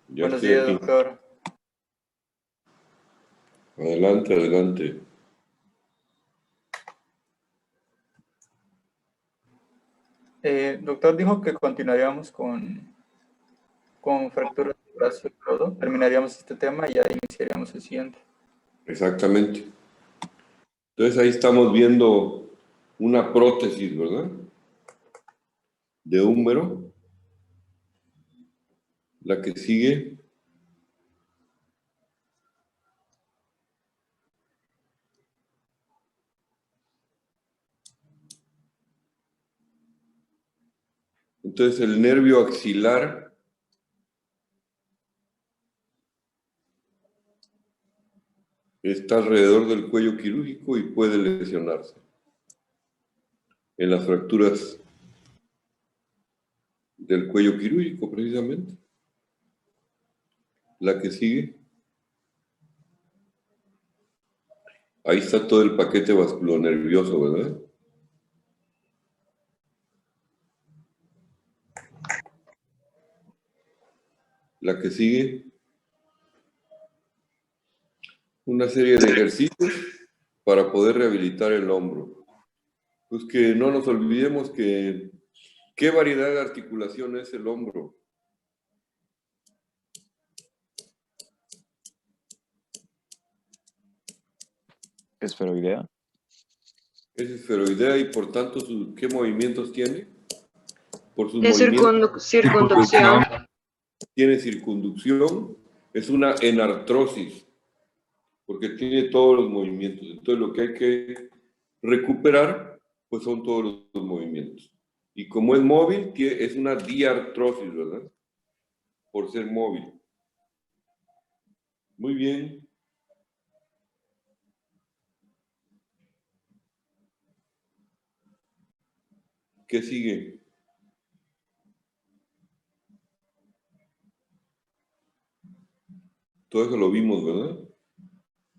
Ya Buenos estoy días, aquí. doctor. Adelante, adelante. Doctor dijo que continuaríamos con fracturas de brazo y codo. Terminaríamos este tema y ya iniciaríamos el siguiente. Exactamente. Entonces ahí estamos viendo una prótesis, ¿verdad? De húmero. La que sigue. Entonces el nervio axilar está alrededor del cuello quirúrgico y puede lesionarse en las fracturas del cuello quirúrgico, precisamente. La que sigue. Ahí está todo el paquete vasculonervioso, ¿verdad? La que sigue. Una serie de ejercicios para poder rehabilitar el hombro. Pues que no nos olvidemos que qué variedad de articulación es el hombro. Esferoidea. Es esferoidea y por tanto, ¿qué movimientos tiene? Por sus Es movimientos. circunducción. Tiene circunducción, es una enartrosis, porque tiene todos los movimientos. Entonces lo que hay que recuperar, pues son todos los movimientos. Y como es móvil, es una diartrosis, ¿verdad? Por ser móvil. Muy bien. ¿Qué sigue? Todo eso lo vimos, ¿verdad?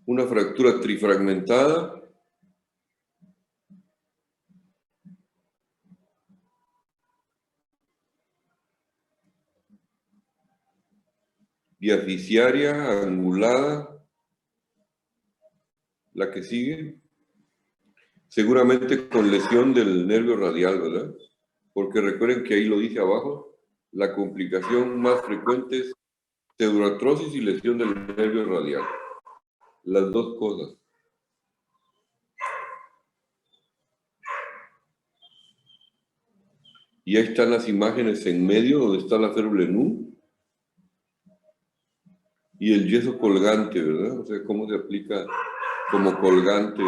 Una fractura trifragmentada. Diafisiaria, angulada. La que sigue. Seguramente con lesión del nervio radial, ¿verdad? Porque recuerden que ahí lo dice abajo, la complicación más frecuente es pseudoartrosis y lesión del nervio radial. Las dos cosas. Y ahí están las imágenes en medio, donde está la férula en U y el yeso colgante, ¿verdad? O sea, cómo se aplica como colgante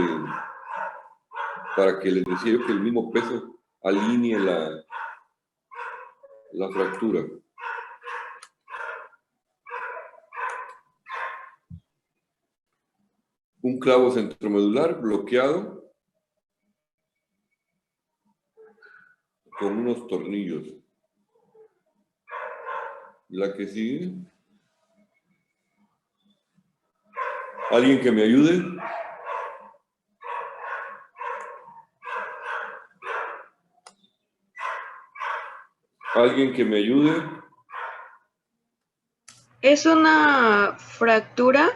para que les decía yo que el mismo peso alinee la fractura. Un clavo centromedular bloqueado con unos tornillos. La que sigue. ¿Alguien que me ayude? ¿Alguien que me ayude? Es una fractura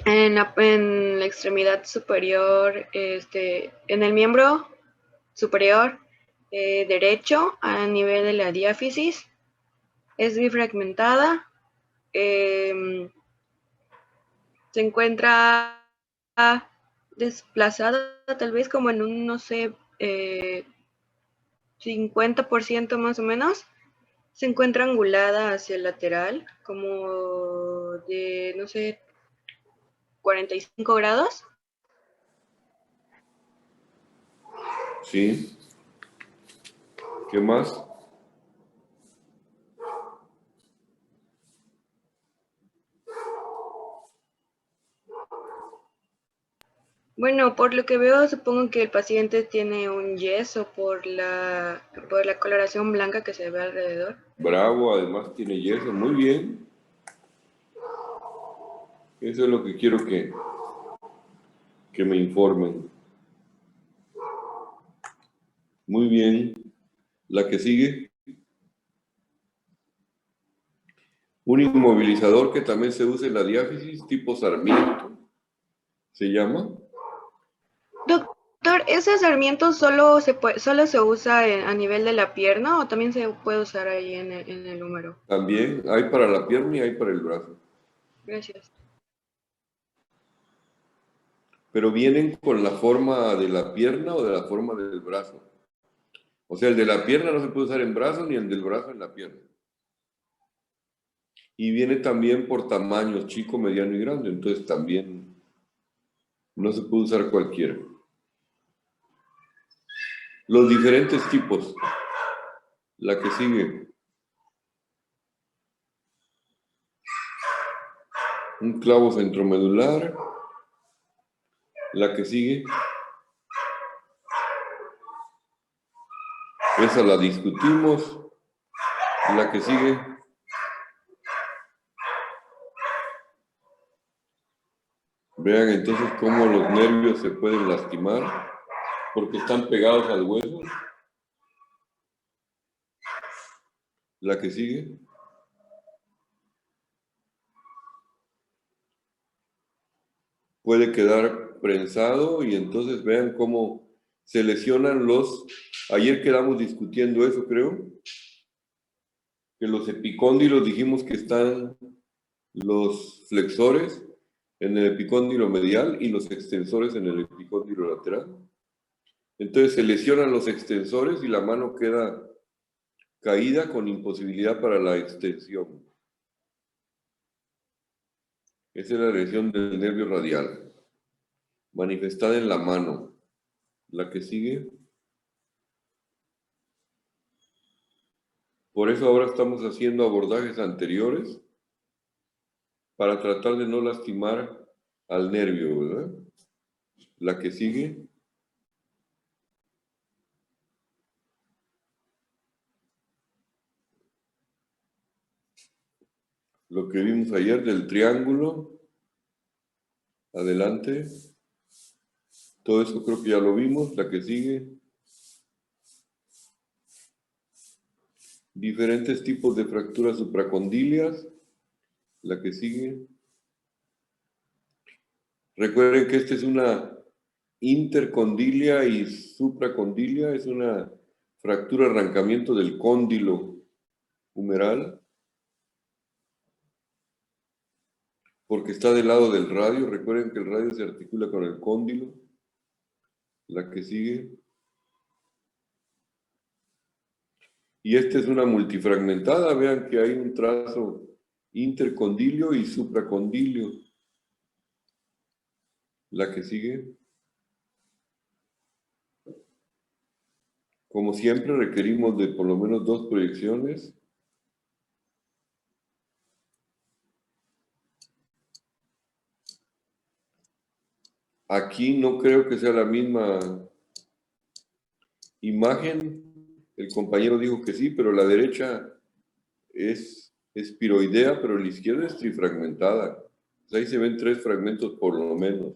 en la extremidad superior, en el miembro superior derecho a nivel de la diáfisis. Es bifragmentada. Se encuentra desplazada tal vez como en un, no sé, 50% más o menos. Se encuentra angulada hacia el lateral, como de, no sé, 45 grados. Sí. ¿Qué más? Bueno, por lo que veo, supongo que el paciente tiene un yeso por la coloración blanca que se ve alrededor. Bravo, además tiene yeso. Muy bien. Eso es lo que quiero que me informen. Muy bien. La que sigue. Un inmovilizador que también se usa en la diáfisis, tipo Sarmiento, se llama. Doctor, ¿ese sarmiento solo se usa a nivel de la pierna o también se puede usar ahí en el húmero? También hay para la pierna y hay para el brazo. Gracias. Pero vienen con la forma de la pierna o de la forma del brazo. O sea, el de la pierna no se puede usar en brazo ni el del brazo en la pierna. Y viene también por tamaños, chico, mediano y grande. Entonces también no se puede usar cualquiera. Los diferentes tipos. La que sigue. Un clavo centromedular. La que sigue. Esa la discutimos. La que sigue. Vean entonces cómo los nervios se pueden lastimar porque están pegados al hueso. La que sigue. Puede quedar prensado y entonces vean cómo se lesionan los... Ayer quedamos discutiendo eso, creo, que los epicóndilos dijimos que están los flexores en el epicóndilo medial y los extensores en el epicóndilo lateral. Entonces se lesionan los extensores y la mano queda caída con imposibilidad para la extensión. Esa es la lesión del nervio radial, manifestada en la mano. La que sigue. Por eso ahora estamos haciendo abordajes anteriores para tratar de no lastimar al nervio, ¿verdad? La que sigue. Lo que vimos ayer del triángulo. Adelante. Todo eso creo que ya lo vimos. La que sigue. Diferentes tipos de fracturas supracondilias. La que sigue. Recuerden que esta es una intercondilia y supracondilia. Es una fractura arrancamiento del cóndilo humeral. Porque está del lado del radio. Recuerden que el radio se articula con el cóndilo. La que sigue. Y esta es una multifragmentada. Vean que hay un trazo intercondilio y supracondilio. La que sigue. Como siempre requerimos de por lo menos 2 proyecciones. Aquí no creo que sea la misma imagen. El compañero dijo que sí, pero la derecha es espiroidea, pero la izquierda es trifragmentada. Pues ahí se ven 3 fragmentos por lo menos.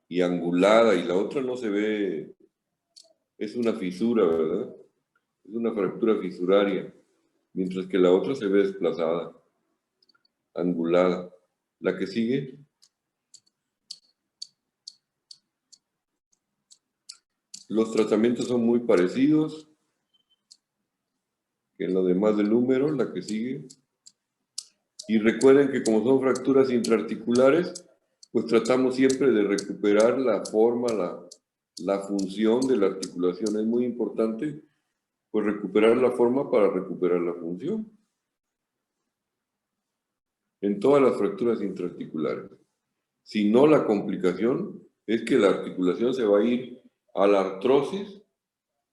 Y angulada, y la otra no se ve, es una fisura, ¿verdad? Es una fractura fisuraria, mientras que la otra se ve desplazada, angulada. La que sigue. Los tratamientos son muy parecidos que en lo demás del número. La que sigue. Y recuerden que como son fracturas intraarticulares, pues tratamos siempre de recuperar la forma, la función de la articulación. Es muy importante pues recuperar la forma para recuperar la función. En todas las fracturas intraarticulares. Si no, la complicación es que la articulación se va a ir a la artrosis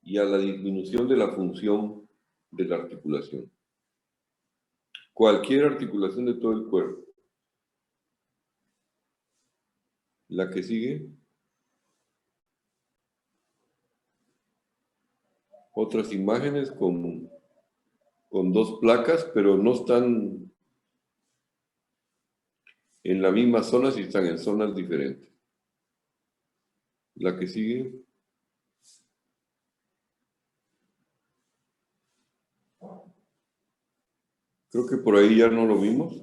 y a la disminución de la función de la articulación. Cualquier articulación de todo el cuerpo. La que sigue. Otras imágenes con 2 placas, pero no están en la misma zona, si están en zonas diferentes. La que sigue. Creo que por ahí ya no lo vimos.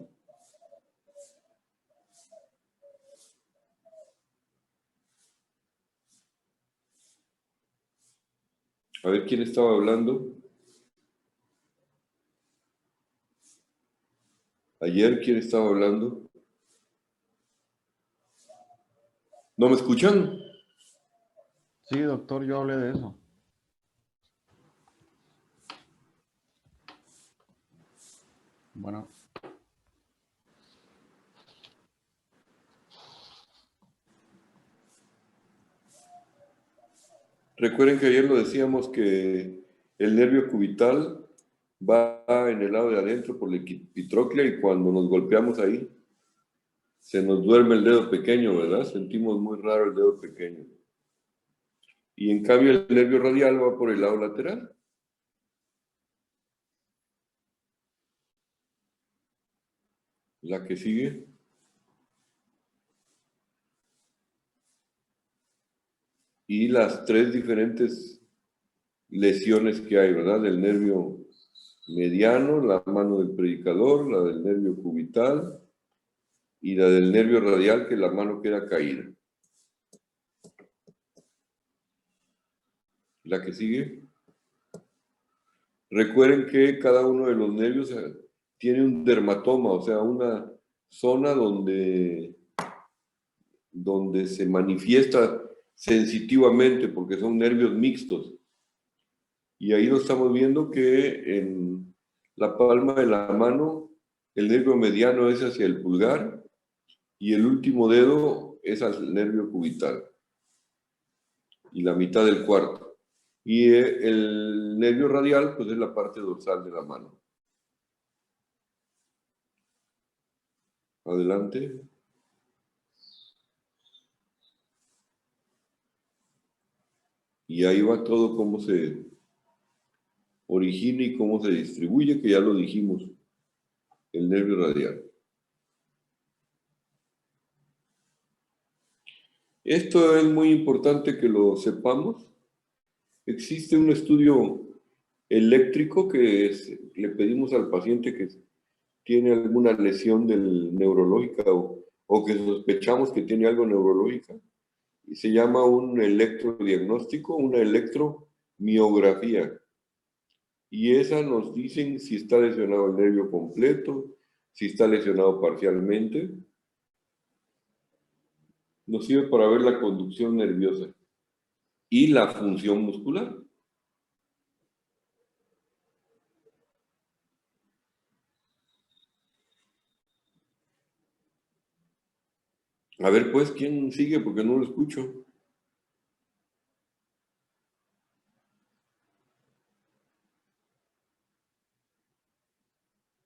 A ver quién estaba hablando. Ayer, ¿quién estaba hablando? ¿No me escuchan? Sí, doctor, yo hablé de eso. Bueno, Recuerden que ayer lo decíamos que el nervio cubital va en el lado de adentro por la epitróclea y cuando nos golpeamos ahí, se nos duerme el dedo pequeño, ¿verdad? Sentimos muy raro el dedo pequeño. Y en cambio el nervio radial va por el lado lateral. La que sigue. Y las tres diferentes lesiones que hay, ¿verdad? Del nervio mediano, la mano del predicador, la del nervio cubital y la del nervio radial, que la mano queda caída. La que sigue. Recuerden que cada uno de los nervios tiene un dermatoma, o sea, una zona donde se manifiesta sensitivamente, porque son nervios mixtos. Y ahí lo estamos viendo que en la palma de la mano, el nervio mediano es hacia el pulgar y el último dedo es hacia el nervio cubital y la mitad del cuarto. Y el nervio radial, pues es la parte dorsal de la mano. Adelante. Y ahí va todo cómo se origina y cómo se distribuye, que ya lo dijimos, el nervio radial. Esto es muy importante que lo sepamos. Existe un estudio eléctrico que le pedimos al paciente que tiene alguna lesión neurológica o que sospechamos que tiene algo neurológica. Y se llama un electrodiagnóstico, una electromiografía. Y esa nos dicen si está lesionado el nervio completo, si está lesionado parcialmente. Nos sirve para ver la conducción nerviosa y la función muscular. A ver, pues, ¿quién sigue? Porque no lo escucho.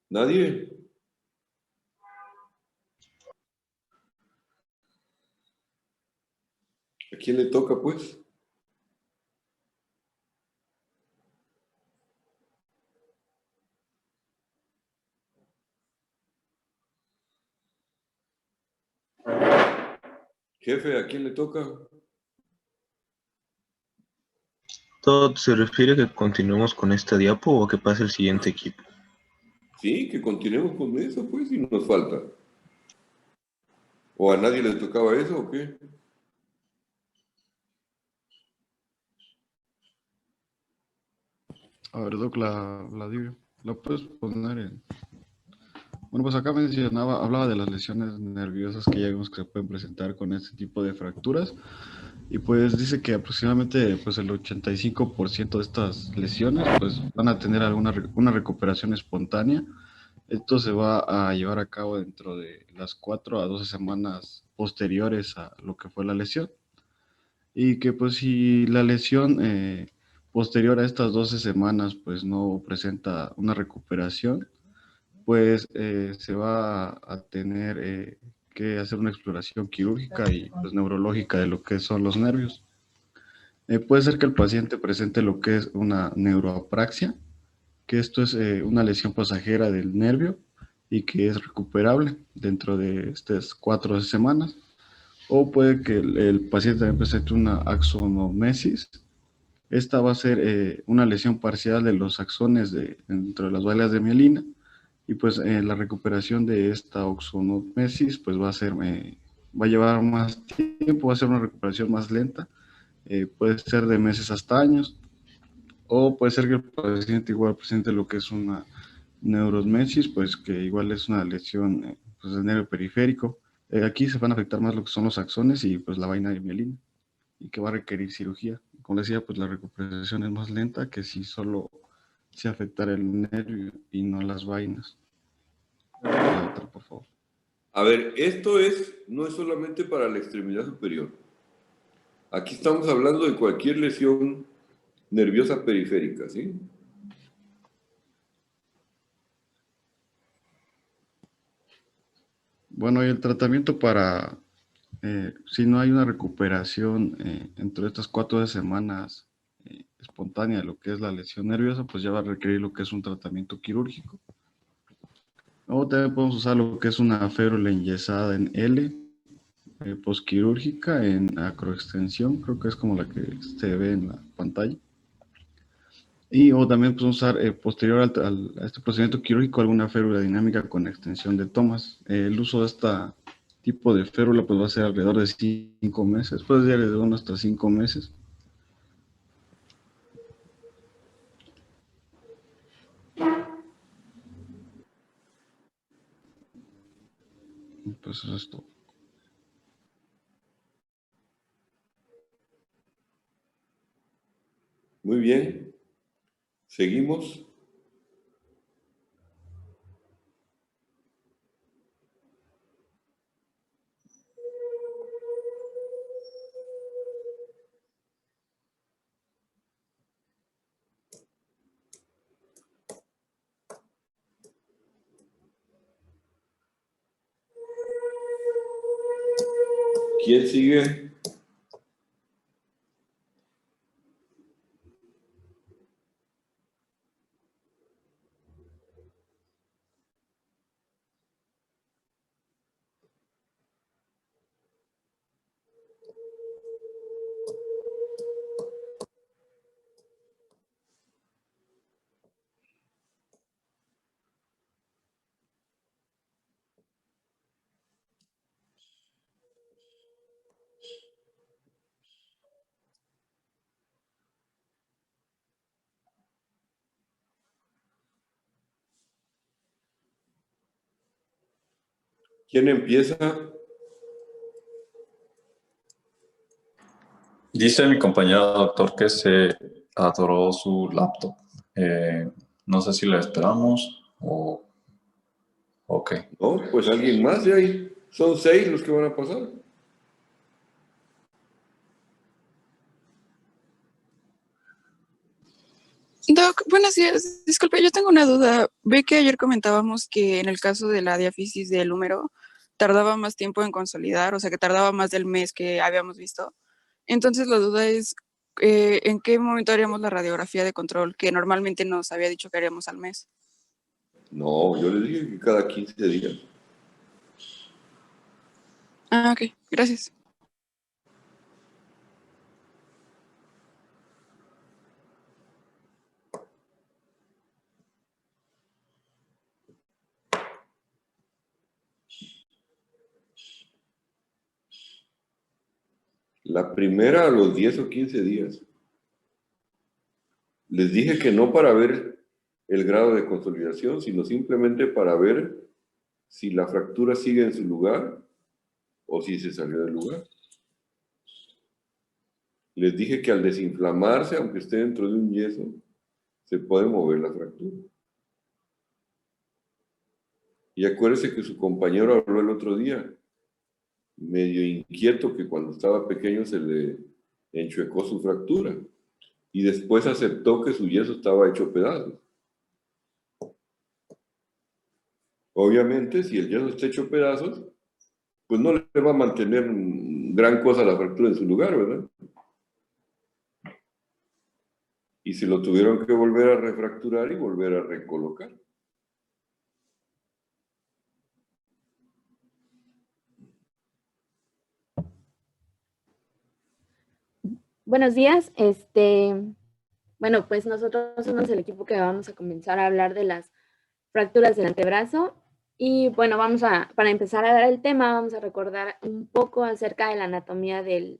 ¿Nadie? ¿A quién le toca, pues? Jefe, ¿a quién le toca? ¿Todo se refiere a que continuemos con esta diapo o que pase el siguiente equipo? Sí, que continuemos con eso, pues, y nos falta. ¿O a nadie le tocaba eso o qué? a ver, Doc, la puedes poner en... Bueno, pues acá mencionaba, hablaba de las lesiones nerviosas que ya vimos que se pueden presentar con este tipo de fracturas. Y pues dice que aproximadamente pues el 85% de estas lesiones pues van a tener una recuperación espontánea. Esto se va a llevar a cabo dentro de las 4 a 12 semanas posteriores a lo que fue la lesión. Y que pues si la lesión posterior a estas 12 semanas pues no presenta una recuperación, pues se va a tener que hacer una exploración quirúrgica y pues neurológica de lo que son los nervios. Puede ser que el paciente presente lo que es una neuroapraxia, que esto es una lesión pasajera del nervio y que es recuperable dentro de estas 4 semanas. O puede que el paciente también presente una axonomesis. Esta va a ser una lesión parcial de los axones dentro de las válvulas de mielina Y pues la recuperación de esta oxonomesis pues va a llevar más tiempo, va a ser una recuperación más lenta, puede ser de meses hasta años, o puede ser que el paciente igual presente lo que es una neurosmesis, pues que igual es una lesión pues, del nervio periférico. Aquí se van a afectar más lo que son los axones y pues la vaina de mielina, y que va a requerir cirugía. Como decía, pues la recuperación es más lenta que si solo se afectara el nervio y no las vainas. La otra, por favor. A ver, no es solamente para la extremidad superior. Aquí estamos hablando de cualquier lesión nerviosa periférica, ¿sí? Bueno, y el tratamiento para, si no hay una recuperación entre estas 4 semanas espontánea de lo que es la lesión nerviosa, pues ya va a requerir lo que es un tratamiento quirúrgico. O también podemos usar lo que es una férula enyesada en L, posquirúrgica en acroextensión, creo que es como la que se ve en la pantalla. Y o también podemos usar posterior a este procedimiento quirúrgico alguna férula dinámica con extensión de tomas. El uso de este tipo de férula pues va a ser alrededor de 5 meses, puede ser de 1 hasta 5 meses. Pues eso es todo. Muy bien. Seguimos. ¿Quién sigue? ¿Quién empieza? Dice mi compañero doctor que se adoró su laptop. No sé si la esperamos o... Ok. No, pues alguien más de ahí. Son 6 los que van a pasar. Doc, buenos días. Disculpe, yo tengo una duda. Ve que ayer comentábamos que en el caso de la diáfisis del húmero tardaba más tiempo en consolidar, o sea que tardaba más del mes que habíamos visto. Entonces la duda es, ¿en qué momento haríamos la radiografía de control? Que normalmente nos había dicho que haríamos al mes. No, yo les dije que cada 15 días. Ah, ok, gracias. La primera a los 10 o 15 días. Les dije que no para ver el grado de consolidación, sino simplemente para ver si la fractura sigue en su lugar o si se salió del lugar. Les dije que al desinflamarse, aunque esté dentro de un yeso, se puede mover la fractura. Y acuérdese que su compañero habló el otro día, medio inquieto, que cuando estaba pequeño se le enchuecó su fractura y después aceptó que su yeso estaba hecho pedazos. Obviamente, si el yeso está hecho pedazos, pues no le va a mantener gran cosa la fractura en su lugar, ¿verdad? Y se lo tuvieron que volver a refracturar y volver a recolocar. Buenos días. Bueno, pues nosotros somos el equipo que vamos a comenzar a hablar de las fracturas del antebrazo. Y bueno, para empezar a dar el tema, vamos a recordar un poco acerca de la anatomía del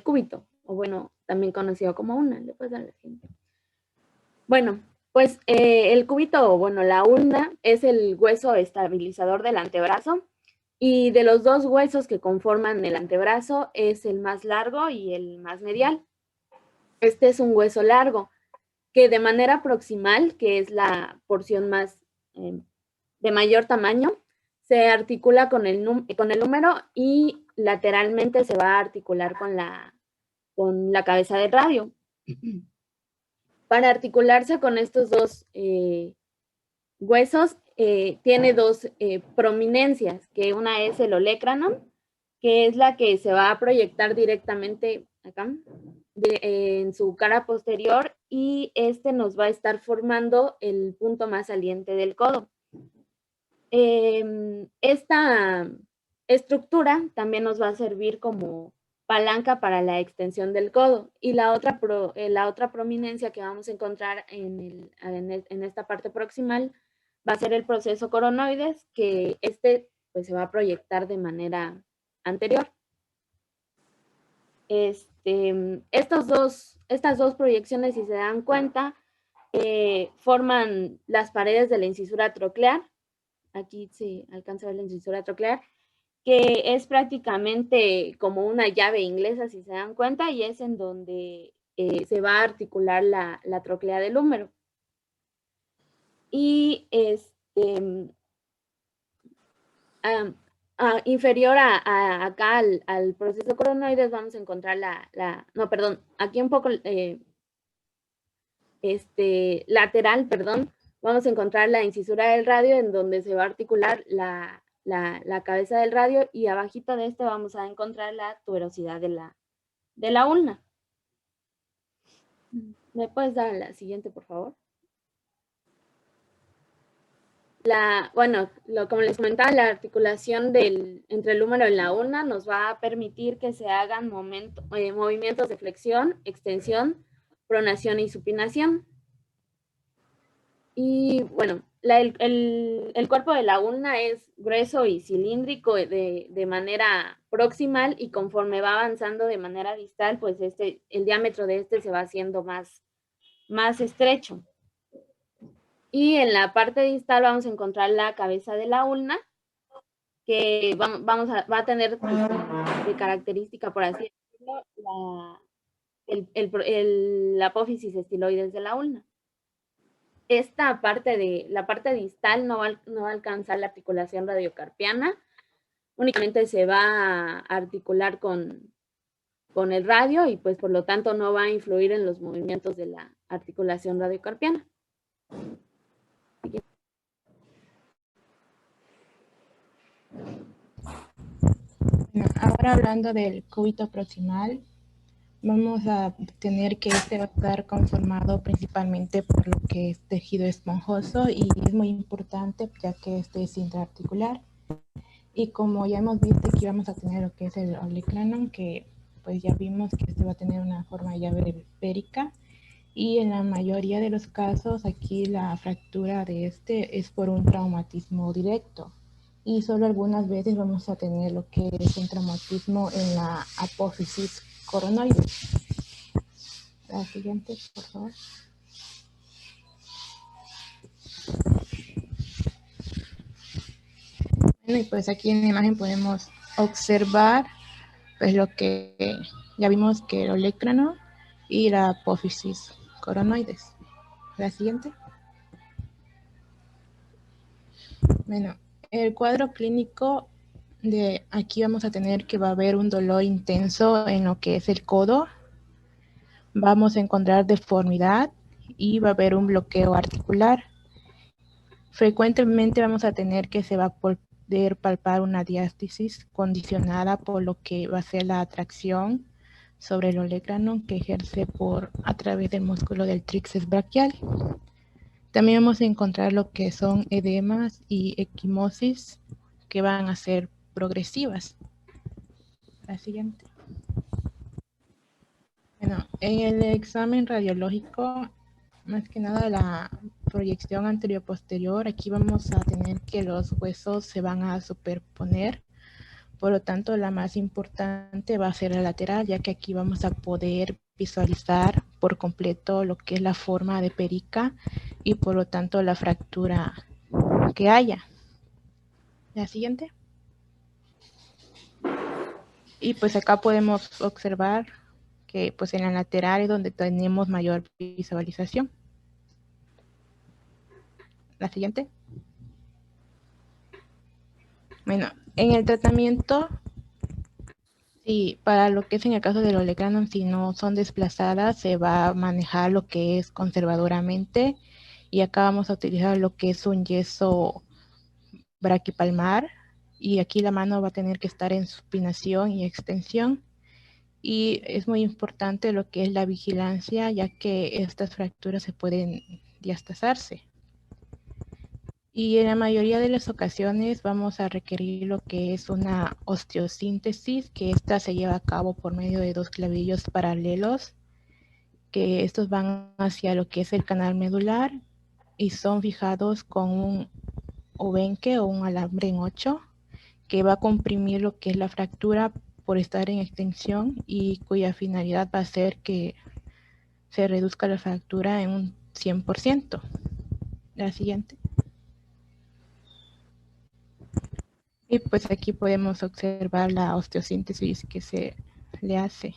cúbito, o bueno, también conocido como una. Le puedes dar la siguiente. Bueno, pues el cúbito, o bueno, la ulna, es el hueso estabilizador del antebrazo, y de los dos huesos que conforman el antebrazo es el más largo y el más medial. Este es un hueso largo que de manera proximal, que es la porción más de mayor tamaño, se articula con el húmero, y lateralmente se va a articular con la cabeza del radio. Para articularse con estos dos huesos, tiene dos prominencias, que una es el olecranon, que es la que se va a proyectar directamente acá, en su cara posterior, y este nos va a estar formando el punto más saliente del codo. Esta estructura también nos va a servir como palanca para la extensión del codo, y la otra prominencia que vamos a encontrar en esta parte proximal va a ser el proceso coronoides, que pues se va a proyectar de manera anterior. Estas dos proyecciones, si se dan cuenta, forman las paredes de la incisura troclear. Aquí se alcanza a ver la incisura troclear, que es prácticamente como una llave inglesa, si se dan cuenta, y es en donde se va a articular la troclea del húmero. Y inferior acá al proceso coronoides vamos a encontrar aquí un poco lateral, vamos a encontrar la incisura del radio, en donde se va a articular la cabeza del radio, y abajito de vamos a encontrar la tuberosidad de la ulna. ¿Me puedes dar la siguiente, por favor? Como les comentaba, la articulación entre el húmero y la ulna nos va a permitir que se hagan movimientos de flexión, extensión, pronación y supinación. Y bueno, el cuerpo de la ulna es grueso y cilíndrico de manera proximal, y conforme va avanzando de manera distal, pues el diámetro de se va haciendo más estrecho. Y en la parte distal vamos a encontrar la cabeza de la ulna, que va a tener de característica, por así decirlo, la apófisis estiloides de la ulna. La parte distal no va a alcanzar la articulación radiocarpiana, únicamente se va a articular con el radio, y pues por lo tanto no va a influir en los movimientos de la articulación radiocarpiana. Bueno, ahora hablando del cúbito proximal, vamos a tener que va a estar conformado principalmente por lo que es tejido esponjoso, y es muy importante ya que es intraarticular. Y como ya hemos visto, aquí vamos a tener lo que es el olecranon, que pues ya vimos que va a tener una forma de llave esférica, y en la mayoría de los casos aquí la fractura de es por un traumatismo directo, y solo algunas veces vamos a tener lo que es un traumatismo en la apófisis coronoides. La siguiente, por favor. Bueno, y pues aquí en la imagen podemos observar pues lo que ya vimos, que el olecranon y la apófisis coronoides. La siguiente. Bueno, el cuadro clínico de aquí vamos a tener que va a haber un dolor intenso en lo que es el codo. Vamos a encontrar deformidad y va a haber un bloqueo articular. Frecuentemente vamos a tener que se va a poder palpar una diástasis condicionada por lo que va a ser la atracción sobre el olecranon que ejerce a través del músculo del tríceps braquial. También vamos a encontrar lo que son edemas y equimosis, que van a ser progresivas. La siguiente. Bueno, en el examen radiológico más que nada la proyección anterior-posterior. Aquí vamos a tener que los huesos se van a superponer. Por lo tanto, la más importante va a ser la lateral, ya que aquí vamos a poder visualizar por completo lo que es la forma de perica y por lo tanto la fractura que haya. La siguiente. Y pues acá podemos observar que pues en la lateral es donde tenemos mayor visualización. La siguiente. Bueno, en el tratamiento, sí, para lo que es en el caso del olecranon, si no son desplazadas, se va a manejar lo que es conservadoramente. Y acá vamos a utilizar lo que es un yeso braquipalmar. Y aquí la mano va a tener que estar en supinación y extensión. Y es muy importante lo que es la vigilancia, ya que estas fracturas se pueden diastazarse. Y en la mayoría de las ocasiones vamos a requerir lo que es una osteosíntesis, que esta se lleva a cabo por medio de 2 clavillos paralelos, que estos van hacia lo que es el canal medular y son fijados con un obenque o un alambre en 8, que va a comprimir lo que es la fractura por estar en extensión y cuya finalidad va a ser que se reduzca la fractura en un 100%. La siguiente. Y pues aquí podemos observar la osteosíntesis que se le hace.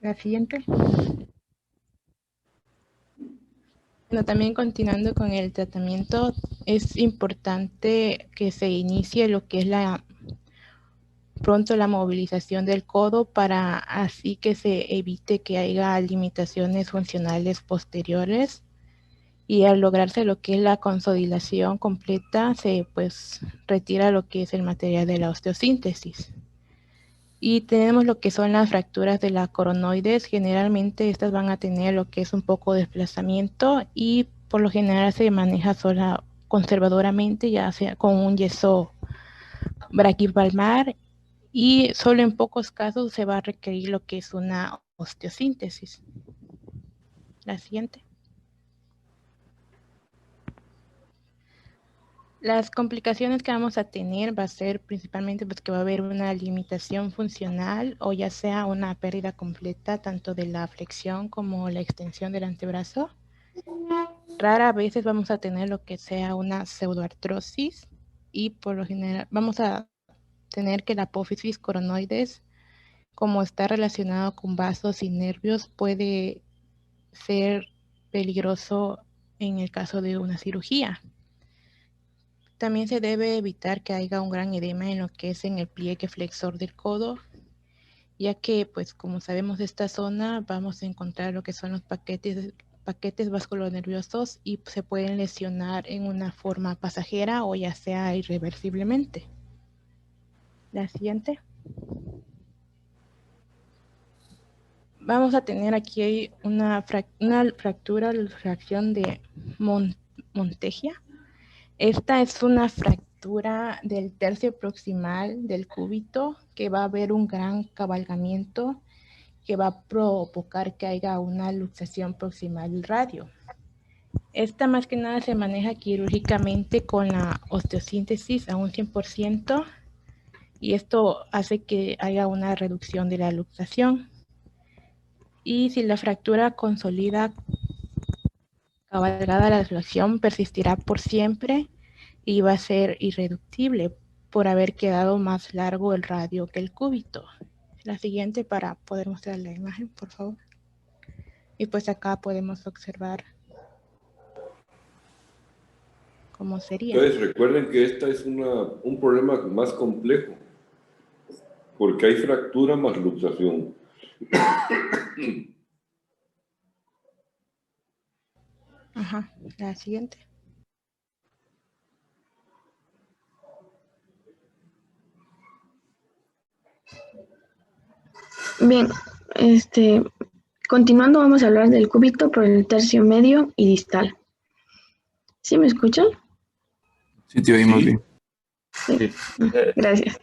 La siguiente. Bueno, también continuando con el tratamiento, es importante que se inicie lo que es pronto la movilización del codo para así que se evite que haya limitaciones funcionales posteriores. Y al lograrse lo que es la consolidación completa, se pues retira lo que es el material de la osteosíntesis. Y tenemos lo que son las fracturas de la coronoides. Generalmente estas van a tener lo que es un poco de desplazamiento y por lo general se maneja sola conservadoramente, ya sea con un yeso braquipalmar, y solo en pocos casos se va a requerir lo que es una osteosíntesis. La siguiente. Las complicaciones que vamos a tener va a ser principalmente pues que va a haber una limitación funcional o ya sea una pérdida completa tanto de la flexión como la extensión del antebrazo. Rara veces vamos a tener lo que sea una pseudoartrosis y por lo general vamos a tener que la apófisis coronoides, como está relacionado con vasos y nervios, puede ser peligroso en el caso de una cirugía. También se debe evitar que haya un gran edema en lo que es en el pliegue flexor del codo, ya que, pues, como sabemos de esta zona, vamos a encontrar lo que son los paquetes vasculonerviosos y se pueden lesionar en una forma pasajera o ya sea irreversiblemente. La siguiente. Vamos a tener aquí una fractura, la fracción de Monteggia. Esta es una fractura del tercio proximal del cúbito que va a haber un gran cabalgamiento que va a provocar que haya una luxación proximal del radio. Esta más que nada se maneja quirúrgicamente con la osteosíntesis a un 100% y esto hace que haya una reducción de la luxación. Y si la fractura consolida cabalgada, la deflexión persistirá por siempre y va a ser irreductible por haber quedado más largo el radio que el cúbito. La siguiente para poder mostrar la imagen, por favor. Y pues acá podemos observar cómo sería. Entonces recuerden que esta es un problema más complejo, porque hay fractura más luxación. Ajá, la siguiente. Bien, continuando vamos a hablar del cúbito por el tercio medio y distal. ¿Sí me escuchan? Sí, te oímos bien. Sí. Gracias.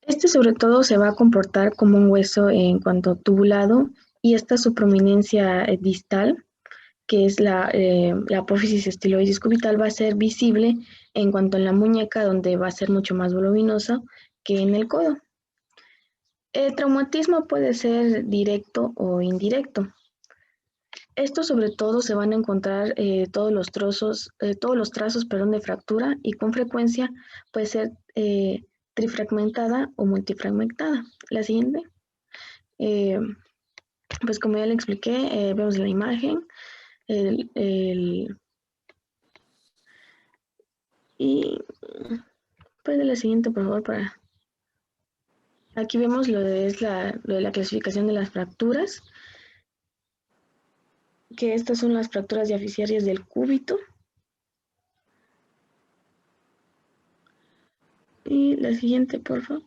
Este sobre todo se va a comportar como un hueso en cuanto tubulado y esta su prominencia distal, que es la apófisis estiloides cubital, va a ser visible en cuanto a la muñeca, donde va a ser mucho más voluminosa que en el codo. El traumatismo puede ser directo o indirecto. Estos sobre todo se van a encontrar todos los trazos de fractura, y con frecuencia puede ser trifragmentada o multifragmentada. La siguiente. Pues como ya le expliqué, vemos en la imagen y pues de la siguiente, por favor, aquí vemos lo de la clasificación de las fracturas, que estas son las fracturas diaficiarias del cúbito. Y la siguiente, por favor.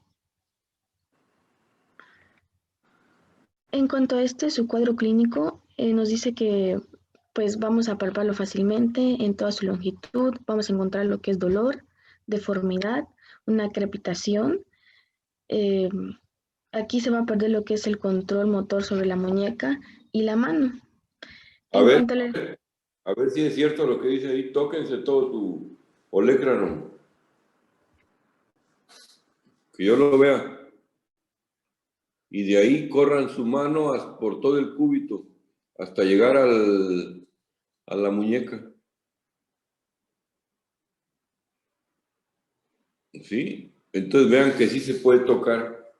En cuanto a su cuadro clínico, nos dice que pues vamos a palparlo fácilmente en toda su longitud, vamos a encontrar lo que es dolor, deformidad, una crepitación. Aquí se va a perder lo que es el control motor sobre la muñeca y la mano. A ver si es cierto lo que dice ahí. Tóquense todo tu olecrano. Que yo lo vea. Y de ahí corran su mano por todo el cúbito hasta llegar a la muñeca. ¿Sí? Entonces vean que sí se puede tocar.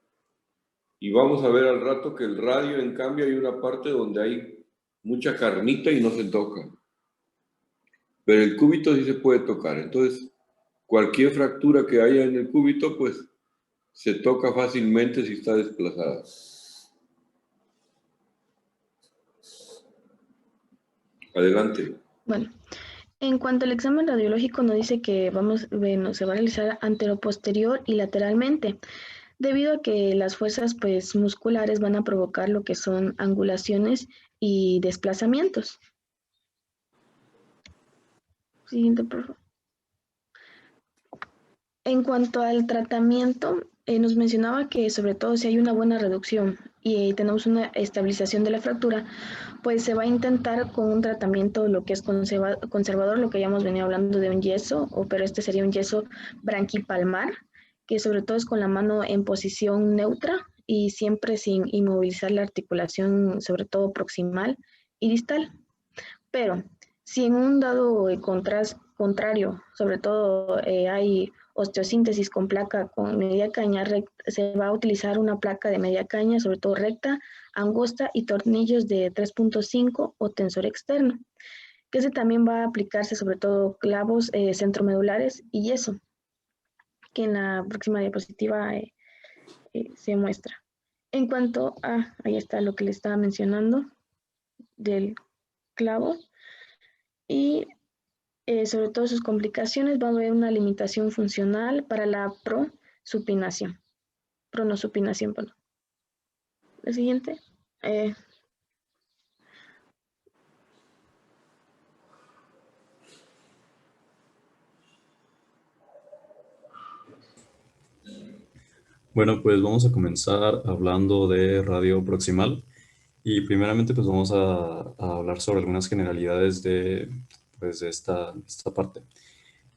Y vamos a ver al rato que el radio, en cambio, hay una parte donde hay mucha carnita y no se toca. Pero el cúbito sí se puede tocar. Entonces, cualquier fractura que haya en el cúbito, pues se toca fácilmente si está desplazada. Adelante. Bueno, en cuanto al examen radiológico, nos dice que se va a realizar anteroposterior y lateralmente, debido a que las fuerzas pues, musculares van a provocar lo que son angulaciones y desplazamientos. Siguiente, por favor. En cuanto al tratamiento, nos mencionaba que sobre todo si hay una buena reducción y tenemos una estabilización de la fractura, pues se va a intentar con un tratamiento lo que es conservador, lo que ya hemos venido hablando de un yeso, pero este sería un yeso branquipalmar, que sobre todo es con la mano en posición neutra y siempre sin inmovilizar la articulación, sobre todo proximal y distal. Pero si en un dado contrario, sobre todo hay osteosíntesis con placa con media caña, se va a utilizar una placa de media caña, sobre todo recta, angosta y tornillos de 3.5 o tensor externo, que también va a aplicarse sobre todo clavos centromedulares y yeso, que en la próxima diapositiva se muestra. En cuanto a, ahí está lo que le estaba mencionando del clavo, y sobre todo sus complicaciones, va a haber una limitación funcional para la pronosupinación. Perdón. La siguiente. Bueno, pues vamos a comenzar hablando de radio proximal. Y primeramente pues vamos a hablar sobre algunas generalidades de esta parte.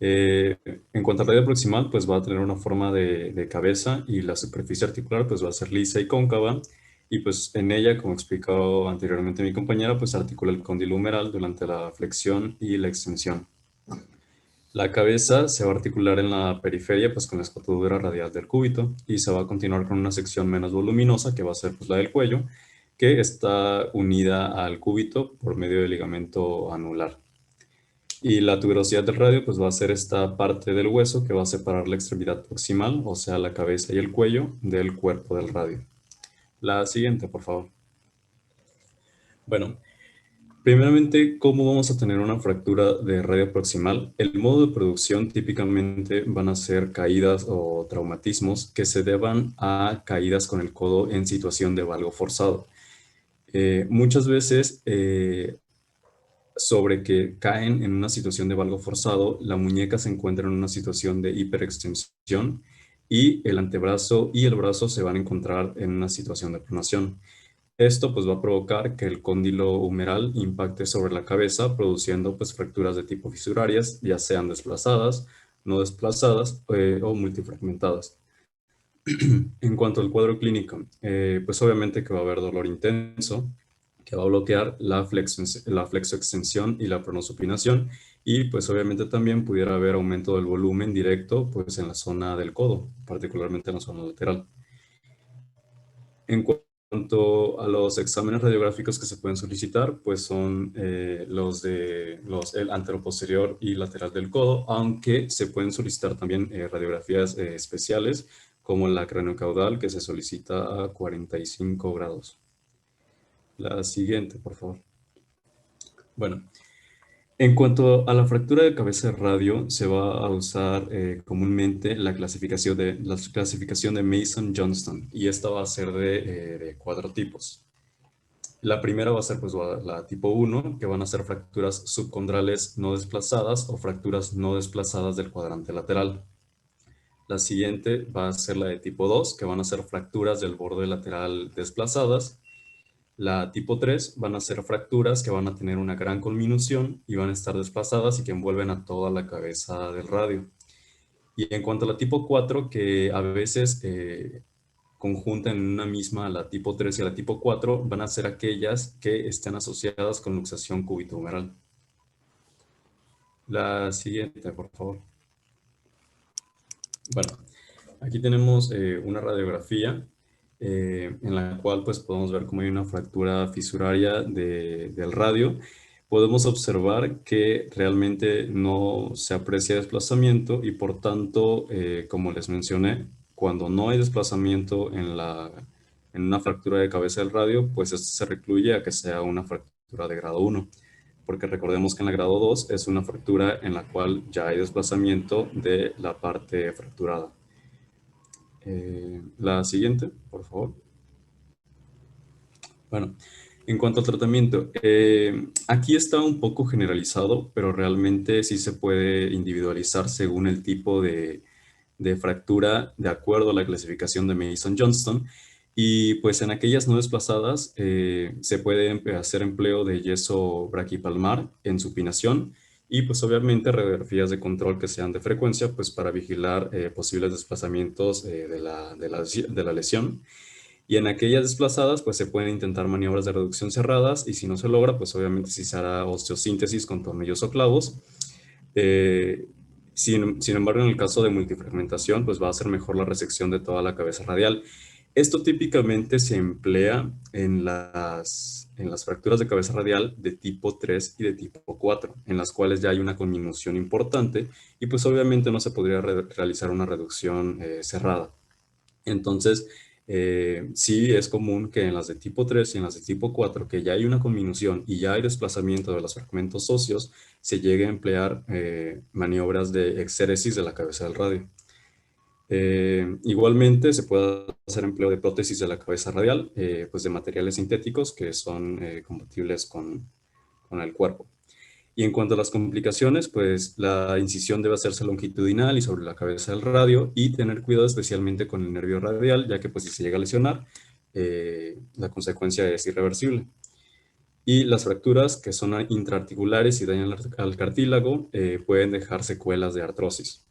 En cuanto a radio proximal, pues va a tener una forma de cabeza y la superficie articular pues va a ser lisa y cóncava, y pues en ella, como explicó anteriormente mi compañera, pues articula el cóndilo humeral durante la flexión y la extensión. La cabeza se va a articular en la periferia pues con la escotadura radial del cúbito, y se va a continuar con una sección menos voluminosa que va a ser pues la del cuello, que está unida al cúbito por medio del ligamento anular. Y la tuberosidad del radio pues va a ser esta parte del hueso que va a separar la extremidad proximal, o sea la cabeza y el cuello, del cuerpo del radio. La siguiente, por favor. Bueno, primeramente, ¿cómo vamos a tener una fractura de radio proximal? El modo de producción típicamente van a ser caídas o traumatismos que se deban a caídas con el codo en situación de valgo forzado. Muchas veces, sobre que caen en una situación de valgo forzado, la muñeca se encuentra en una situación de hiperextensión y el antebrazo y el brazo se van a encontrar en una situación de pronación. Esto pues va a provocar que el cóndilo humeral impacte sobre la cabeza, produciendo pues fracturas de tipo fisurarias, ya sean desplazadas, no desplazadas o multifragmentadas. En cuanto al cuadro clínico, pues obviamente que va a haber dolor intenso, que va a bloquear la flexoextensión y la pronosupinación, y pues obviamente también pudiera haber aumento del volumen directo pues en la zona del codo, particularmente en la zona lateral. En cuanto a los exámenes radiográficos que se pueden solicitar, pues son el anteroposterior y lateral del codo, aunque se pueden solicitar también radiografías especiales, como la craneocaudal, que se solicita a 45 grados. La siguiente, por favor. Bueno, en cuanto a la fractura de cabeza de radio, se va a usar comúnmente la clasificación de Mason-Johnston, y esta va a ser de 4 tipos. La primera va a ser pues, la tipo 1, que van a ser fracturas subcondrales no desplazadas o fracturas no desplazadas del cuadrante lateral. La siguiente va a ser la de tipo 2, que van a ser fracturas del borde lateral desplazadas. La tipo 3 van a ser fracturas que van a tener una gran conminución y van a estar desplazadas y que envuelven a toda la cabeza del radio. Y en cuanto a la tipo 4, que a veces conjuntan en una misma la tipo 3 y la tipo 4, van a ser aquellas que estén asociadas con luxación cúbito-humeral. La siguiente, por favor. Bueno, aquí tenemos una radiografía en la cual pues podemos ver cómo hay una fractura fisuraria del radio. Podemos observar que realmente no se aprecia desplazamiento y por tanto, como les mencioné, cuando no hay desplazamiento en una fractura de cabeza del radio, pues esto se recluye a que sea una fractura de grado 1, porque recordemos que en la grado 2 es una fractura en la cual ya hay desplazamiento de la parte fracturada. La siguiente, por favor. Bueno, en cuanto al tratamiento, aquí está un poco generalizado, pero realmente sí se puede individualizar según el tipo de fractura de acuerdo a la clasificación de Mason-Johnston. Y pues en aquellas no desplazadas se puede hacer empleo de yeso braquipalmar en supinación y pues obviamente radiografías de control que sean de frecuencia pues para vigilar posibles desplazamientos de la lesión. Y en aquellas desplazadas, pues se pueden intentar maniobras de reducción cerradas y si no se logra, pues obviamente sí se hará osteosíntesis con tornillos o clavos. Sin embargo, en el caso de multifragmentación, pues va a ser mejor la resección de toda la cabeza radial. Esto típicamente se emplea en las fracturas de cabeza radial de tipo 3 y de tipo 4, en las cuales ya hay una conminución importante y pues obviamente no se podría realizar una reducción cerrada. Entonces, sí es común que en las de tipo 3 y en las de tipo 4, que ya hay una conminución y ya hay desplazamiento de los fragmentos óseos, se llegue a emplear maniobras de exéresis de la cabeza del radio. Igualmente se puede hacer empleo de prótesis de la cabeza radial, pues de materiales sintéticos que son compatibles con el cuerpo. Y en cuanto a las complicaciones, pues la incisión debe hacerse longitudinal y sobre la cabeza del radio y tener cuidado especialmente con el nervio radial, ya que pues si se llega a lesionar, la consecuencia es irreversible. Y las fracturas que son intraarticulares y dañan al cartílago pueden dejar secuelas de artrosis.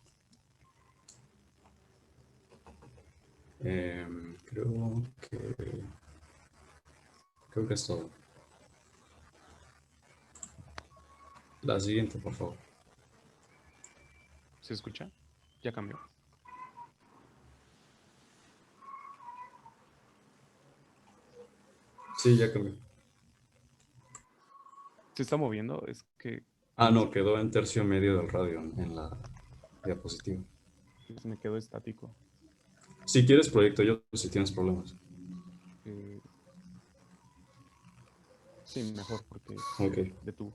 Creo que es todo. La siguiente, por favor. ¿Se escucha? Ya cambió. Sí, ya cambió. ¿Se está moviendo? Es que... Ah, no, quedó en tercio medio del radio en la diapositiva. me quedó estático. Si quieres, proyecto yo si tienes problemas. Sí, mejor porque detuvo.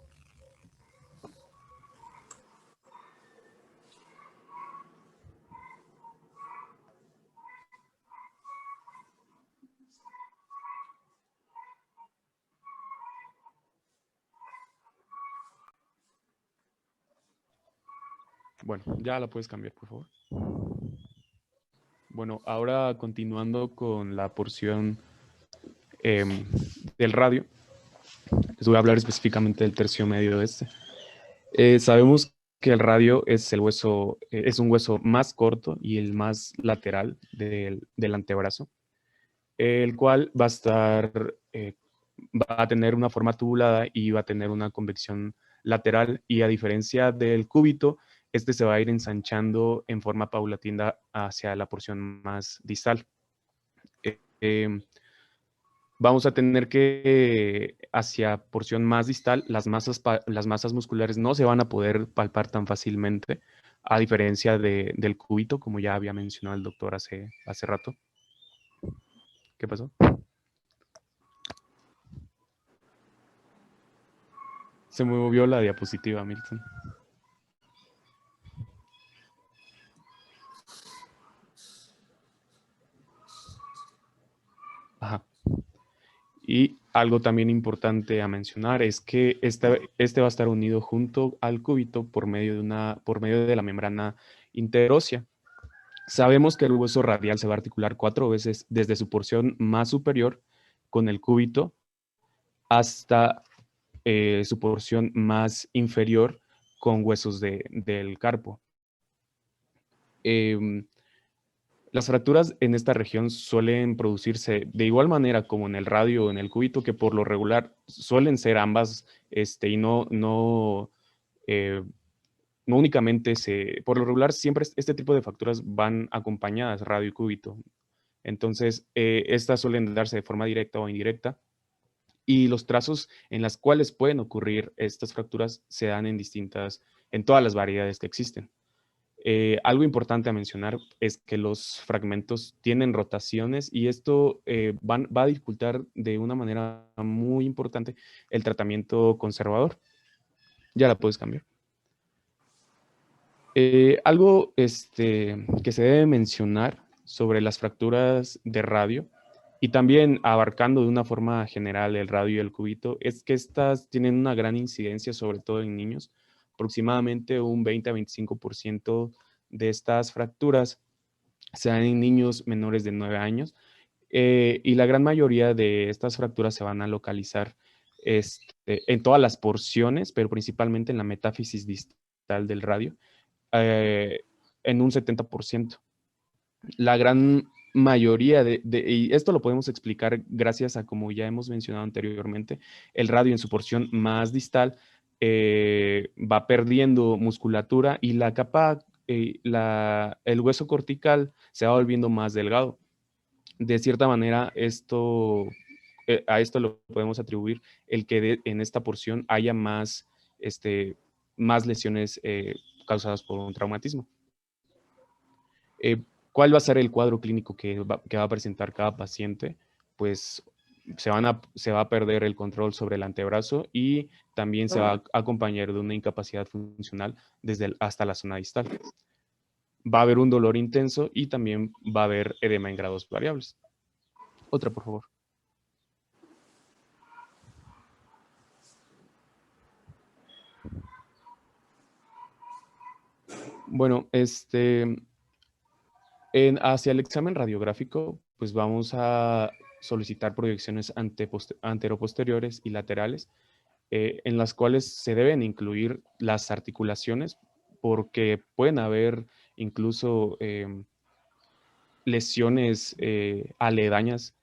Bueno, ya la puedes cambiar, por favor. Bueno, ahora continuando con la porción del radio. Les voy a hablar específicamente del tercio medio de este. Sabemos que el radio es el hueso, es un hueso más corto y el más lateral del antebrazo, el cual va a tener una forma tubulada y va a tener una convección lateral, y a diferencia del cúbito, este se va a ir ensanchando en forma paulatina hacia la porción más distal. Vamos a tener que, hacia porción más distal, las masas musculares no se van a poder palpar tan fácilmente, a diferencia del cúbito, como ya había mencionado el doctor hace rato. ¿Qué pasó? Se me movió la diapositiva, Milton. Ajá. Y algo también importante a mencionar es que este va a estar unido junto al cúbito por medio de la membrana interósea. Sabemos que el hueso radial se va a articular 4 veces desde su porción más superior con el cúbito hasta su porción más inferior con huesos del carpo. Las fracturas en esta región suelen producirse de igual manera como en el radio o en el cúbito, que por lo regular suelen ser ambas, y no únicamente por lo regular siempre este tipo de fracturas van acompañadas, radio y cúbito. Entonces, estas suelen darse de forma directa o indirecta, y los trazos en las cuales pueden ocurrir estas fracturas se dan en todas las variedades que existen. Algo importante a mencionar es que los fragmentos tienen rotaciones, y esto va a dificultar de una manera muy importante el tratamiento conservador. Ya la puedes cambiar. Algo que se debe mencionar sobre las fracturas de radio, y también abarcando de una forma general el radio y el cúbito, es que estas tienen una gran incidencia, sobre todo en niños. Aproximadamente un 20 a 25% de estas fracturas se dan en niños menores de 9 años, y la gran mayoría de estas fracturas se van a localizar en todas las porciones, pero principalmente en la metáfisis distal del radio, en un 70%. La gran mayoría y esto lo podemos explicar gracias a, como ya hemos mencionado anteriormente, el radio en su porción más distal va perdiendo musculatura, y la capa, el hueso cortical se va volviendo más delgado. De cierta manera, a esto lo podemos atribuir el que en esta porción haya más lesiones causadas por un traumatismo. ¿Cuál va a ser el cuadro clínico que va a presentar cada paciente? Pues se va a perder el control sobre el antebrazo, y también se va a acompañar de una incapacidad funcional hasta la zona distal. Va a haber un dolor intenso, y también va a haber edema en grados variables. Otra, por favor. Bueno, hacia el examen radiográfico, pues vamos a solicitar proyecciones anteroposteriores y laterales, en las cuales se deben incluir las articulaciones, porque pueden haber incluso lesiones aledañas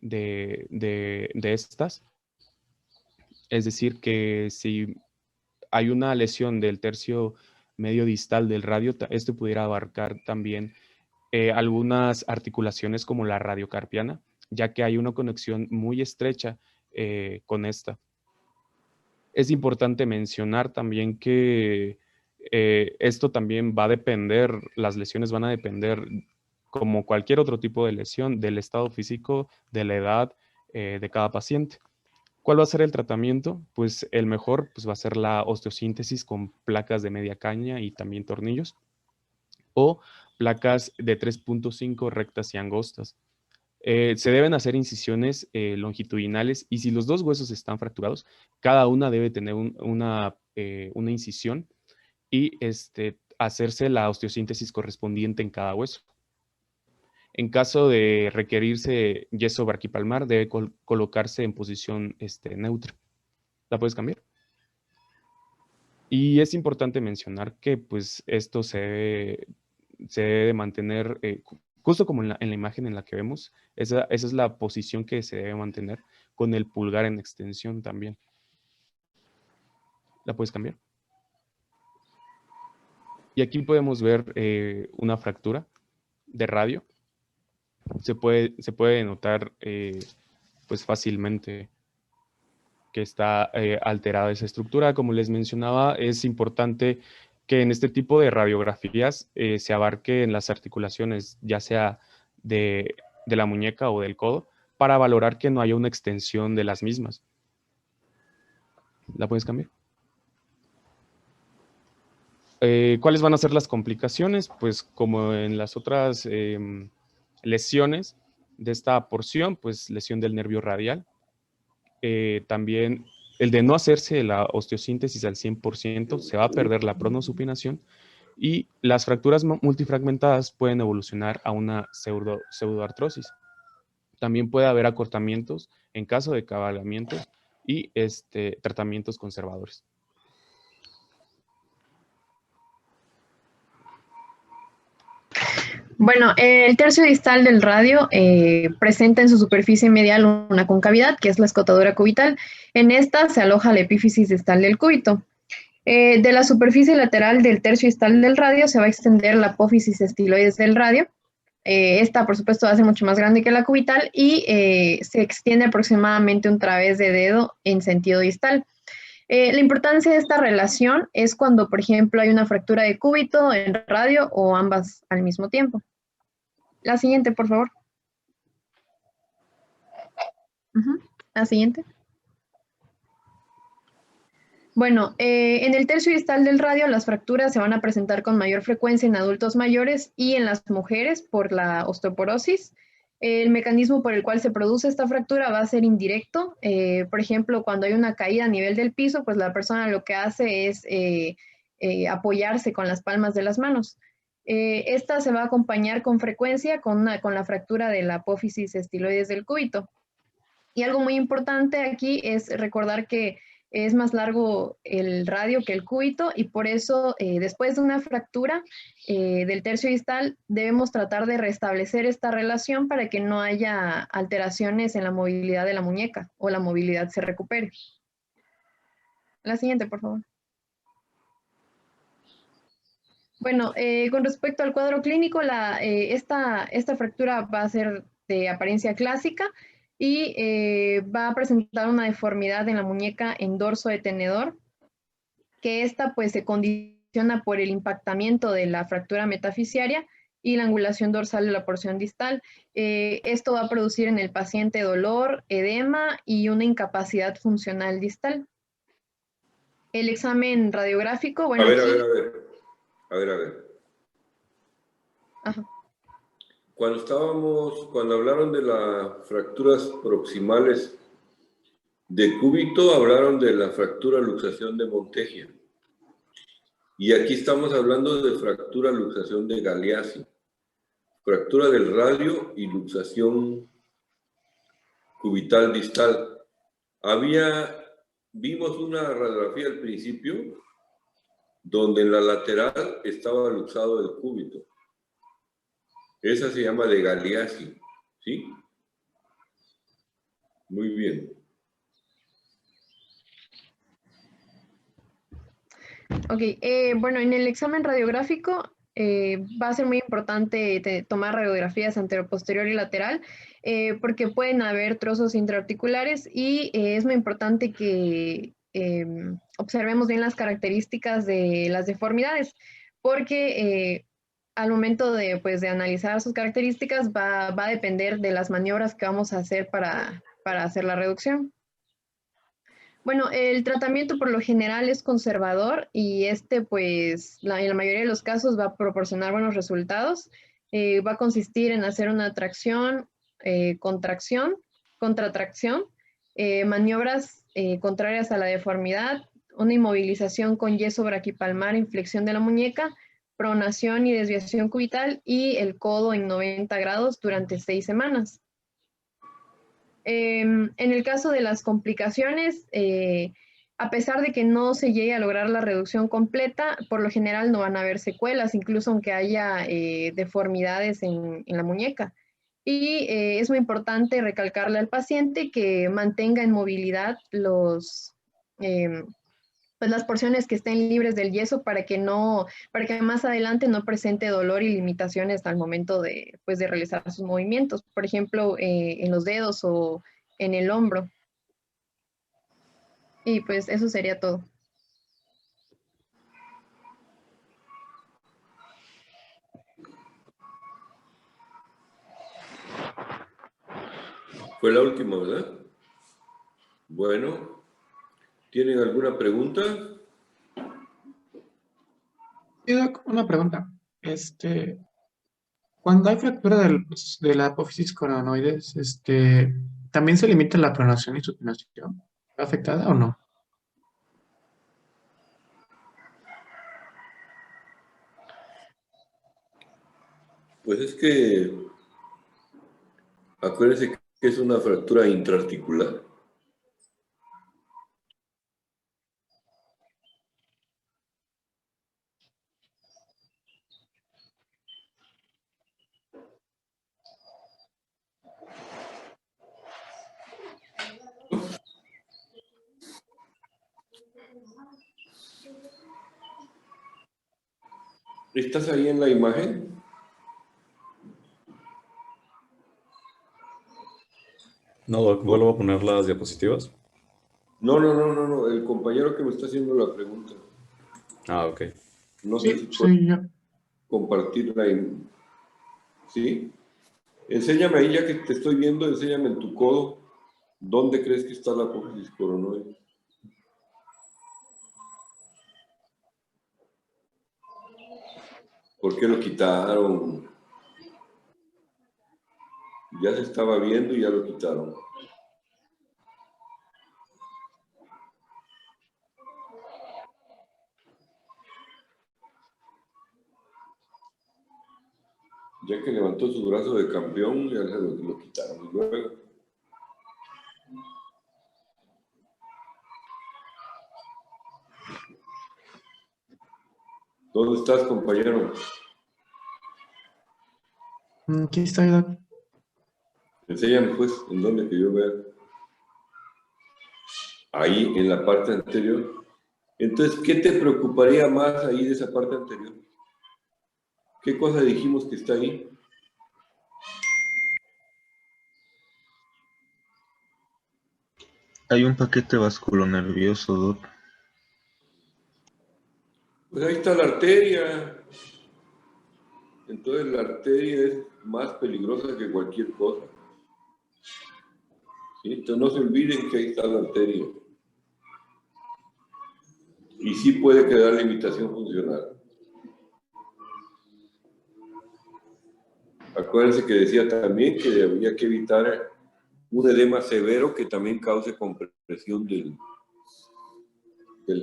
de estas. Es decir, que si hay una lesión del tercio medio distal del radio, esto pudiera abarcar también algunas articulaciones como la radiocarpiana, ya que hay una conexión muy estrecha con esta. Es importante mencionar también que esto también va a depender, las lesiones van a depender, como cualquier otro tipo de lesión, del estado físico, de la edad de cada paciente. ¿Cuál va a ser el tratamiento? Pues el mejor va a ser la osteosíntesis con placas de media caña y también tornillos, o placas de 3.5 rectas y angostas. Se deben hacer incisiones longitudinales, y si los dos huesos están fracturados, cada una debe tener una incisión, y hacerse la osteosíntesis correspondiente en cada hueso. En caso de requerirse yeso braquipalmar, debe colocarse en posición neutra. ¿La puedes cambiar? Y es importante mencionar que pues esto se debe de mantener, justo como en la imagen en la que vemos, esa es la posición que se debe mantener con el pulgar en extensión también. ¿La puedes cambiar? Y aquí podemos ver una fractura de radio. Se puede notar pues fácilmente que está alterada esa estructura. Como les mencionaba, es importante que en este tipo de radiografías se abarque en las articulaciones, ya sea de la muñeca o del codo, para valorar que no haya una extensión de las mismas. ¿La puedes cambiar? ¿Cuáles van a ser las complicaciones? Pues como en las otras lesiones de esta porción, pues lesión del nervio radial. También el de no hacerse la osteosíntesis al 100%, se va a perder la pronosupinación y las fracturas multifragmentadas pueden evolucionar a una pseudoartrosis. También puede haber acortamientos en caso de cabalgamientos y tratamientos conservadores. Bueno, el tercio distal del radio presenta en su superficie medial una concavidad, que es la escotadura cubital. En esta se aloja la epífisis distal del cúbito. De la superficie lateral del tercio distal del radio se va a extender la apófisis estiloides del radio. Esta, por supuesto, va a ser mucho más grande que la cubital y se extiende aproximadamente un través de dedo en sentido distal. La importancia de esta relación es cuando, por ejemplo, hay una fractura de cúbito en radio o ambas al mismo tiempo. La siguiente, por favor. La siguiente. Bueno, en el tercio distal del radio las fracturas se van a presentar con mayor frecuencia en adultos mayores y en las mujeres por la osteoporosis. El mecanismo por el cual se produce esta fractura va a ser indirecto. Por ejemplo, cuando hay una caída a nivel del piso, pues la persona lo que hace es apoyarse con las palmas de las manos. Esta se va a acompañar con frecuencia con la fractura de la apófisis estiloides del cúbito. Y algo muy importante aquí es recordar que es más largo el radio que el cúbito y por eso después de una fractura del tercio distal debemos tratar de restablecer esta relación para que no haya alteraciones en la movilidad de la muñeca o la movilidad se recupere. La siguiente, por favor. Bueno, con respecto al cuadro clínico, esta fractura va a ser de apariencia clásica y va a presentar una deformidad en la muñeca en dorso de tenedor, que esta pues se condiciona por el impactamiento de la fractura metafisiaria y la angulación dorsal de la porción distal. Esto va a producir en el paciente dolor, edema y una incapacidad funcional distal. El examen radiográfico, bueno... A ver. Ajá. Cuando hablaron de las fracturas proximales de cúbito, hablaron de la fractura luxación de Montegia. Y aquí estamos hablando de fractura luxación de Galeazzi, fractura del radio y luxación cubital distal. Vimos una radiografía al principio donde en la lateral estaba luxado el cúbito. Esa se llama de Galeazzi, ¿sí? Muy bien. Ok, bueno, en el examen radiográfico va a ser muy importante tomar radiografías anteroposterior y lateral porque pueden haber trozos intraarticulares y es muy importante que observemos bien las características de las deformidades, porque al momento de analizar sus características va a depender de las maniobras que vamos a hacer para hacer la reducción. Bueno, el tratamiento por lo general es conservador y pues en la mayoría de los casos va a proporcionar buenos resultados. Va a consistir en hacer una tracción, contracción, contratracción, maniobras contrarias a la deformidad, una inmovilización con yeso braquipalmar, inflexión de la muñeca, pronación y desviación cubital y el codo en 90 grados durante 6 semanas. En el caso de las complicaciones, a pesar de que no se llegue a lograr la reducción completa, por lo general no van a haber secuelas, incluso aunque haya deformidades en la muñeca. Y es muy importante recalcarle al paciente que mantenga en movilidad pues las porciones que estén libres del yeso para que más adelante no presente dolor y limitaciones al momento de realizar sus movimientos, por ejemplo, en los dedos o en el hombro. Y pues eso sería todo. Fue la última, ¿verdad? Bueno, ¿tienen alguna pregunta? Sí, Doc, una pregunta. Cuando hay fractura de la apófisis coronoides, ¿también se limita la pronación y supinación? ¿Está afectada o no? Pues es que acuérdense que es una fractura intraarticular. ¿Estás ahí en la imagen? No, Doc, vuelvo a poner las diapositivas. No, el compañero que me está haciendo la pregunta. Ah, ok. No sé si puedo compartir la imagen. ¿Sí? Enséñame ahí, ya que te estoy viendo, enséñame en tu codo, ¿dónde crees que está la apófisis coronoide? ¿Por qué lo quitaron? Ya se estaba viendo y ya lo quitaron. Ya que levantó su brazo de campeón, ya lo quitaron. Y luego, ¿dónde estás, compañero? Aquí está, Doc. Enséñame, pues, en dónde que yo vea. Ahí, en la parte anterior. Entonces, ¿qué te preocuparía más ahí de esa parte anterior? ¿Qué cosa dijimos que está ahí? Hay un paquete vasculonervioso, Doc. Pues ahí está la arteria. Entonces la arteria es más peligrosa que cualquier cosa. ¿Sí? Entonces no se olviden que ahí está la arteria. Y sí puede quedar limitación funcional. Acuérdense que decía también que había que evitar un edema severo que también cause compresión del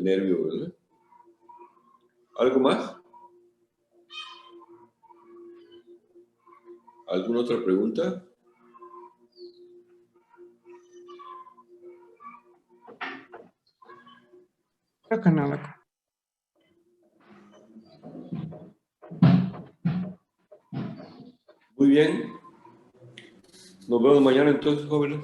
nervio, ¿verdad? ¿Algo más? ¿Alguna otra pregunta? Creo que no, Doc. Muy bien. Nos vemos mañana entonces, jóvenes.